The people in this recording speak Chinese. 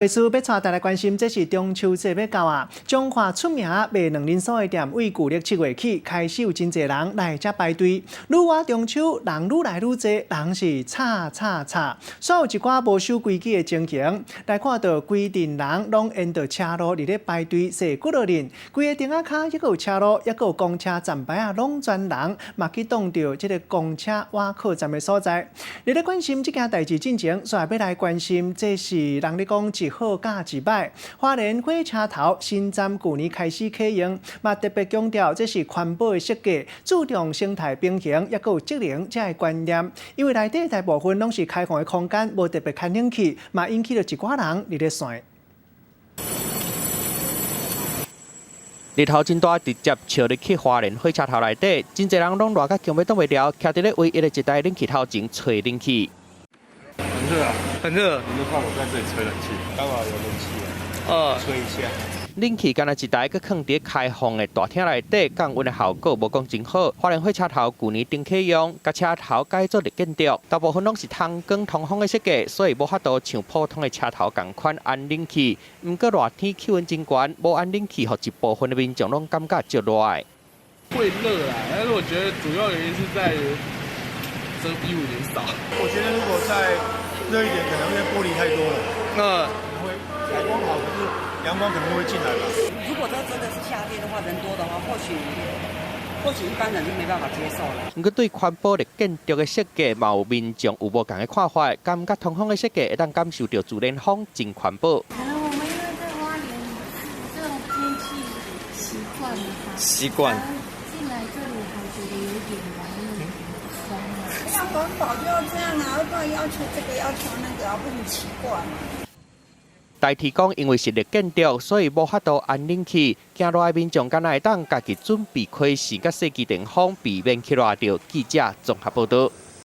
卫视要带大家关心，这是中秋节要到啊！彰化出名卖两人所的店，为旧历7月起开始有真侪人来遮排队。愈晚中秋，人愈来愈多，人是吵。煞有一寡无守规矩的情形，来看到规定人拢沿着车路伫咧排队洗骨肉人，规个顶仔骹抑有车路，抑有公车站牌啊，拢全人嘛去挡着这个公车挖靠站的所在。你咧关心这件代志进前，煞要来关心，这是人咧讲一好甲一歹。花莲火车头新站去年开始启用，嘛特别强调这是环保的设计，注重生态平衡，也有节能这个观念。因为内底大部分拢是开放的空间，无特别开冷气，嘛引起了一寡人伫咧算。日头真大，直接照入去花莲火车头内底，真侪人拢热甲强要挡袂了，徛伫咧唯一的一台冷气头前吹冷气。很热啊，很热。你就看我在这里吹冷气，刚好有冷气，吹一下。冷气敢若一台，佮放伫开放的大厅内底，降温的效果无讲真好。花莲火车头去年顶启用，甲车头改做热建筑，大部分拢是通光通风的设计，所以无法度像普通的车头共款安冷气。毋过热天气温真悬，无安冷气，互一部分的民众拢感觉足热的。会热啊，但是我觉得主要原因是在于遮蔽物有点少。我觉得如果再热一点，可能因为玻璃太多了，可能会采光好，可是阳光可能会进来吧。如果这真的是夏天的话，人多的话，或许一般人是没办法接受的。不过对环保的建筑的设计，嘛有民众有无同的看法，感觉通风的设计会当感受到自然风，真环保。可能我们因为在花莲这种天气习惯了吧，习惯。进来这里还觉得有点酸了。要环保就要这样啊，不然要求这个要求那个，不很奇怪嘛。代替讲，因为是热建筑，所以无法度安冷气。行路的民众敢若会当家己准备开始甲设计电风，避免去热到。记者综合报道。